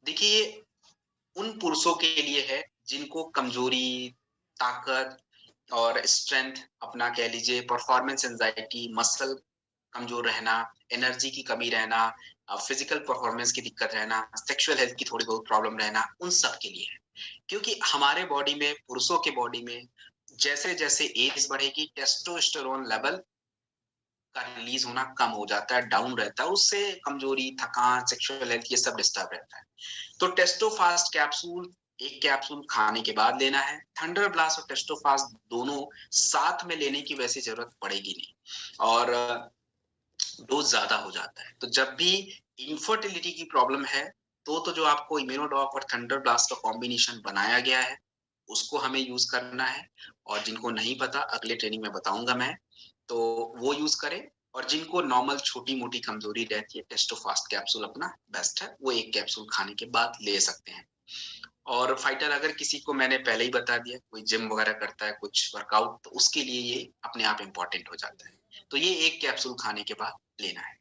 A: देखिए, उन पुरुषों के लिए है जिनको कमजोरी, ताकत और स्ट्रेंथ, अपना कह लीजिए परफॉर्मेंस एंजाइटी, मसल कमजोर रहना, एनर्जी की कमी रहना, फिजिकल परफॉर्मेंस की दिक्कत रहना, सेक्सुअल हेल्थ की थोड़ी बहुत प्रॉब्लम रहना, उन सब के लिए है। क्योंकि हमारे बॉडी में, पुरुषों के बॉडी में जैसे जैसे एज बढ़ेगी, टेस्टोस्टेरोन लेवल का रिलीज होना कम हो जाता है, डाउन रहता है, उससे कमजोरी, थकान, सेक्सुअल हेल्थ ये सब डिस्टर्ब रहता है। तो टेस्टोफास्ट कैप्सूल एक कैप्सूल खाने के बाद लेना है। थंडर ब्लास्ट और टेस्टोफास्ट दोनों साथ में लेने की वैसी जरूरत पड़ेगी नहीं, और डोज ज्यादा हो जाता है। तो जब भी इनफर्टिलिटी की प्रॉब्लम है, तो जो आपको इम्यूनोडॉक और थंडर ब्लास्ट का कॉम्बिनेशन बनाया गया है, उसको हमें यूज करना है। और जिनको नहीं पता, अगले ट्रेनिंग में बताऊंगा मैं, तो वो यूज करें। और जिनको नॉर्मल छोटी मोटी कमजोरी रहती है, टेस्टोफास्ट कैप्सूल अपना बेस्ट है, वो एक कैप्सूल खाने के बाद ले सकते हैं। और फाइटर अगर किसी को, मैंने पहले ही बता दिया, कोई जिम वगैरह करता है, कुछ वर्कआउट, तो उसके लिए ये अपने आप इम्पोर्टेंट हो जाता है। तो ये एक कैप्सूल खाने के बाद लेना है।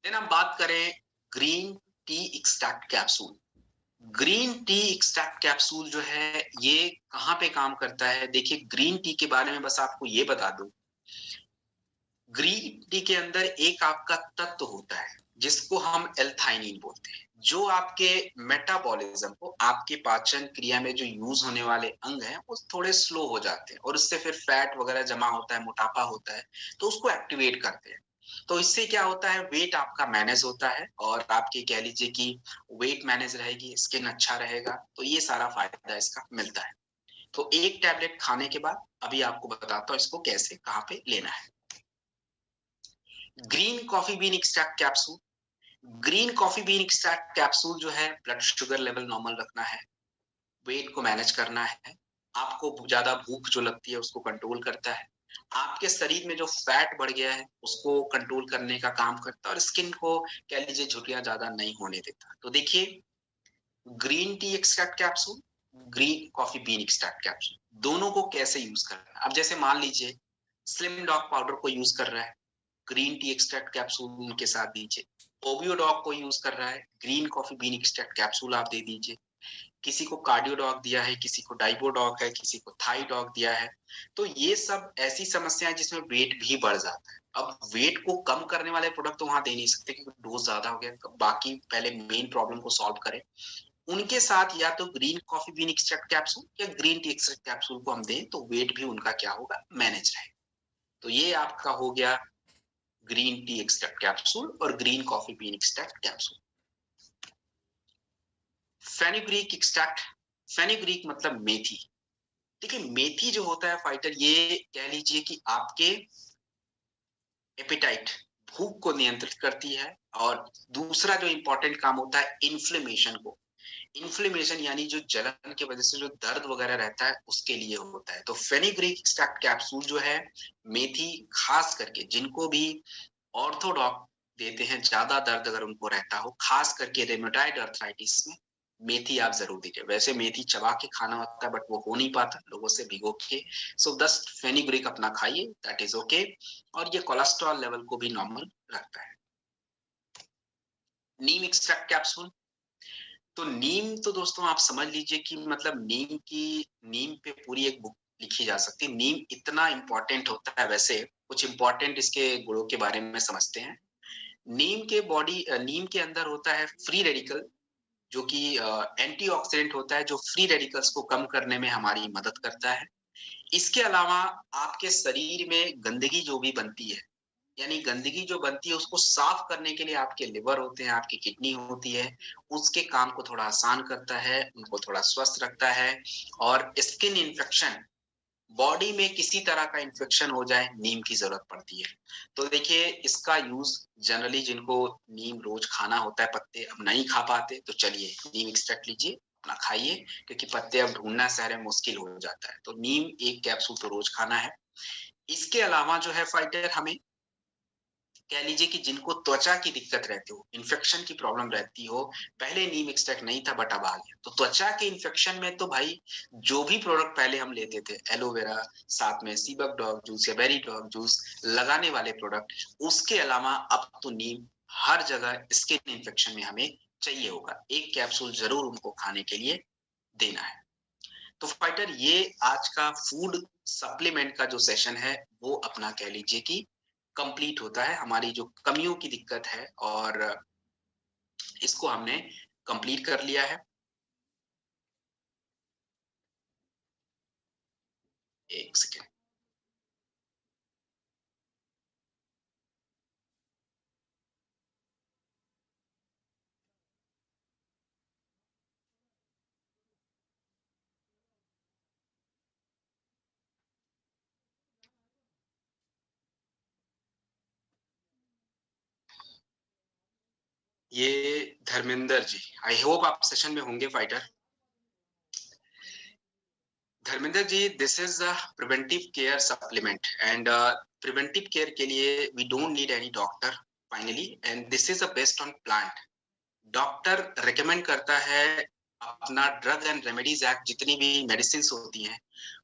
A: देन हम बात करें green tea extract capsule. Green tea extract capsule जो है, ये कहाँ पे काम करता है? देखिए, ग्रीन टी के बारे में बस आपको ये बता दूं, ग्रीन टी के अंदर एक आपका तत्व होता है जिसको हम एल्थाइनिन बोलते हैं, जो आपके मेटाबॉलिज्म को, आपके पाचन क्रिया में जो यूज होने वाले अंग हैं, वो थोड़े स्लो हो जाते हैं, और उससे फिर फैट वगैरह जमा होता है, मोटापा होता है, तो उसको एक्टिवेट करते हैं। तो इससे क्या होता है, वेट आपका मैनेज होता है, और आपके कह लीजिए कि वेट मैनेज रहेगी, स्किन अच्छा रहेगा, तो ये सारा फायदा इसका मिलता है। तो एक टैबलेट खाने के बाद अभी आपको बताता हूँ इसको कैसे, कहाँ पे लेना है। Green coffee bean extract capsule. Green coffee bean extract capsule जो है, ब्लड शुगर लेवल नॉर्मल रखना है, वेट को मैनेज करना है, आपको ज्यादा भूख जो लगती है उसको कंट्रोल करता है, आपके शरीर में जो फैट बढ़ गया है उसको कंट्रोल करने का काम करता है, और स्किन को कह लीजिए झुर्रियां ज्यादा नहीं होने देता। तो देखिए, green tea extract capsule, green coffee bean extract capsule, दोनों को कैसे यूज करना है। अब जैसे मान लीजिए स्लिम डॉग पाउडर को यूज कर रहा है, ग्रीन टी एक्सट्रैक्ट कैप्सूल उनके साथ दीजिए। ओबियोडॉग को यूज कर रहा है, green coffee bean extract capsule आप दे दीजिए। किसी को कार्डियो डॉग दिया है, किसी को डाइबो डॉग है, किसी को थाई डॉग दिया है। तो ये सब ऐसी समस्याएं जिसमें वेट भी बढ़ जाता है। अब वेट को कम करने वाले प्रोडक्ट तो वहां दे नहीं सकते, क्योंकि डोज ज्यादा हो गया, तो बाकी पहले मेन प्रॉब्लम को सॉल्व करें। उनके साथ या तो green coffee bean extract capsule या ग्रीन टी एक्सट्रैक्ट कैप्सूल को हम दें, तो वेट भी उनका क्या होगा, मैनेज रहेगा। तो ये आपका हो गया ग्रीन टी एक्सट्रैक्ट कैप्सूल और green coffee bean extract capsule. Fenugreek extract, fenugreek मतलब मेथी। देखिए, मेथी जो होता है फाइटर, ये कह लीजिए कि आपके एपेटाइट, भूख को नियंत्रित करती है, और दूसरा जो इंपॉर्टेंट काम होता है, इन्फ्लेमेशन को, इन्फ्लेमेशन यानी जो जलन की वजह से जो दर्द वगैरह रहता है, उसके लिए होता है। तो फेनुग्रीक एक्सट्रैक्ट कैप्सूल जो है, मेथी, खास करके जिनको भी ऑर्थोडॉक देते हैं, ज्यादा दर्द अगर उनको रहता हो, खास करके रेमेटॉइड अर्थराइटिस में, मेथी आप जरूर दीजिए। वैसे मेथी चबा के खाना होता है, बट वो हो नहीं पाता लोगों से, भिगो के। सो 10 फेनुग्रीक अपना खाइए, दैट इज ओके। और ये कोलेस्ट्रॉल लेवल को भी नॉर्मल रखता है। नीम एक्सट्रैक्ट कैप्सूल। तो नीम तो दोस्तों आप समझ लीजिए कि मतलब नीम पे पूरी एक बुक लिखी जा सकती है। नीम इतना इंपॉर्टेंट होता है। वैसे कुछ इंपॉर्टेंट इसके गुणों के बारे में समझते हैं। नीम के अंदर होता है फ्री रेडिकल, जो कि एंटीऑक्सीडेंट होता है, जो फ्री रेडिकल्स को कम करने में हमारी मदद करता है। इसके अलावा आपके शरीर में गंदगी जो भी बनती है, यानी गंदगी जो बनती है, उसको साफ करने के लिए आपके लिवर होते हैं, आपकी किडनी होती है, उसके काम को थोड़ा आसान करता है, उनको थोड़ा स्वस्थ रखता है। और स्किन इन्फेक्शन, बॉडी में किसी तरह का इन्फेक्शन हो जाए, नीम की जरूरत पड़ती है। तो देखिए, इसका यूज जनरली जिनको नीम रोज खाना होता है, पत्ते अब नहीं खा पाते, तो चलिए नीम एक्सट्रैक्ट लीजिए, अपना खाइए, क्योंकि पत्ते अब ढूंढना शहर में मुश्किल हो जाता है। तो नीम एक कैप्सूल तो रोज खाना है। इसके अलावा जो है फाइटर, हमें कह लीजिए कि जिनको त्वचा की दिक्कत रहती हो, इन्फेक्शन की प्रॉब्लम रहती हो, पहले नीम एक्सट्रैक्ट नहीं था बट अब आ गया, तो त्वचा के इन्फेक्शन में तो भाई जो भी प्रोडक्ट पहले हम लेते थे, एलोवेरा, साथ में सीबक डॉग जूस या बेरी डॉग जूस, लगाने वाले प्रोडक्ट, उसके अलावा अब तो नीम हर जगह स्किन इन्फेक्शन में हमें चाहिए होगा। एक कैप्सूल जरूर उनको खाने के लिए देना है। तो फाइटर, ये आज का फूड सप्लीमेंट का जो सेशन है, वो अपना कह लीजिए कि कंप्लीट होता है, हमारी जो कमियों की दिक्कत है और इसको हमने कंप्लीट कर लिया है। एक सेकंड। ये धर्मेंद्र जी, आई होप आप सेशन में होंगे fighter. Dharmendra ji, this is a preventive care supplement and preventive care के लिए we don't need any doctor finally, and this is a based on plant. Doctor recommend करता है अपना ड्रग एंड रेमेडीज एक्ट, जितनी भी मेडिसिन होती हैं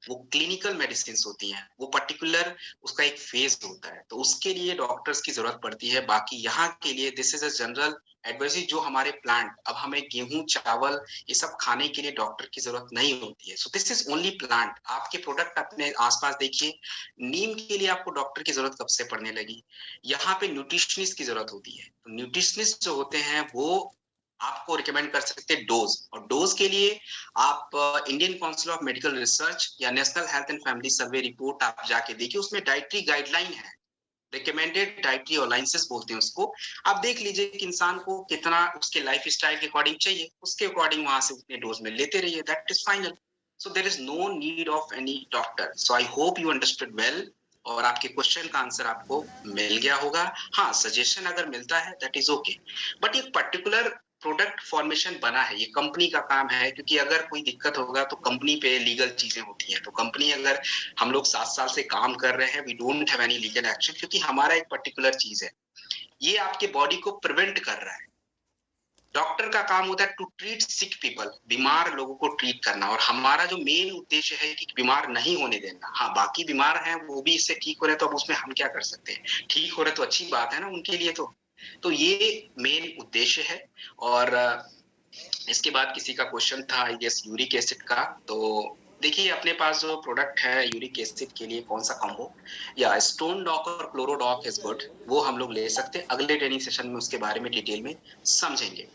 A: वो क्लिनिकल मेडिसिन होती हैं, वो पर्टिकुलर उसका एक फेज होता है, तो उसके लिए डॉक्टर्स की जरूरत पड़ती है। बाकी यहाँ के लिए this is a general advisory. जो हमारे प्लांट, अब हमें गेहूं चावल ये सब खाने के लिए डॉक्टर की जरूरत नहीं होती है। So this is only plant. आपके प्रोडक्ट अपने आसपास देखिए, नीम के लिए आपको डॉक्टर की जरूरत कब से पड़ने लगी? यहाँ पे न्यूट्रिशनिस्ट की जरूरत होती है। तो न्यूट्रिशनिस्ट जो होते हैं वो आपको रिकमेंड कर सकते हैं डोज, और डोज के लिए आप Indian Council of Medical Research या National Health and Family Survey report आप जाके देखिए, उसमें डाइटरी गाइडलाइन है, रिकमेंडेड डाइटरी अलाइंसेस बोलते हैं उसको। आप देख लीजिए कि इंसान को कितना उसके लाइफ स्टाइल के अकॉर्डिंग चाहिए, उसके अकॉर्डिंग वहां से उतने डोज में लेते रहिए, that is final. So there is no need of any doctor. So I hope you understood well, और आपके क्वेश्चन का आंसर आपको मिल गया होगा। हाँ, सजेशन अगर मिलता है दैट इज ओके, बट ये पर्टिकुलर प्रोडक्ट फॉर्मेशन बना है, ये कंपनी का काम है, क्योंकि अगर कोई दिक्कत होगा तो कंपनी पे लीगल चीजें होती हैं। तो कंपनी, अगर हम लोग 7 साल से काम कर रहे हैं, we don't have any legal action, क्योंकि हमारा एक पर्टिकुलर चीज है, ये आपके बॉडी को प्रिवेंट कर रहा है। डॉक्टर का काम होता है टू ट्रीट सिक पीपल, बीमार लोगों को ट्रीट करना, और हमारा जो मेन उद्देश्य है कि बीमार नहीं होने देना। हाँ, बाकी बीमार हैं वो भी इससे ठीक हो रहे, तो अब उसमें हम क्या कर सकते हैं? ठीक हो रहे तो अच्छी बात है ना उनके लिए। तो ये मेन उद्देश्य है। और इसके बाद किसी का क्वेश्चन था आई गेस यूरिक एसिड का। तो देखिए, अपने पास जो प्रोडक्ट है यूरिक एसिड के लिए कौन सा कॉम्बो, या स्टोन डॉक और क्लोरोडॉक इज गुड, वो हम लोग ले सकते हैं। अगले ट्रेनिंग सेशन में उसके बारे में डिटेल में समझेंगे।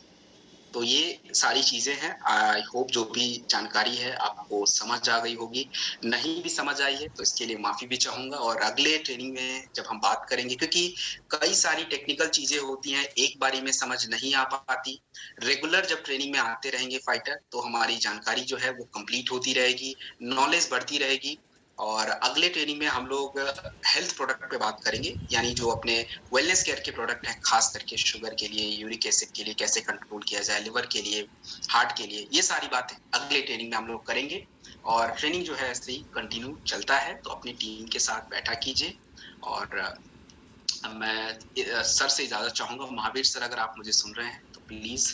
A: तो ये सारी चीजें हैं। आई होप जो भी जानकारी है आपको समझ आ गई होगी। नहीं भी समझ आई है तो इसके लिए माफी भी चाहूंगा, और अगले ट्रेनिंग में जब हम बात करेंगे, क्योंकि कई सारी टेक्निकल चीजें होती हैं, एक बारी में समझ नहीं आ पाती। रेगुलर जब ट्रेनिंग में आते रहेंगे फाइटर, तो हमारी जानकारी जो है वो कंप्लीट होती रहेगी, नॉलेज बढ़ती रहेगी। और अगले ट्रेनिंग में हम लोग हेल्थ प्रोडक्ट पे बात करेंगे, यानी जो अपने वेलनेस केयर के प्रोडक्ट हैं, खास करके शुगर के लिए, यूरिक एसिड के लिए कैसे कंट्रोल किया जाए, लिवर के लिए, हार्ट के लिए, ये सारी बातें अगले ट्रेनिंग में हम लोग करेंगे। और ट्रेनिंग जो है ऐसे ही कंटिन्यू चलता है, तो अपनी टीम के साथ बैठा कीजिए। और मैं सर से इजाजत चाहूंगा। महावीर सर, अगर आप मुझे सुन रहे हैं तो प्लीज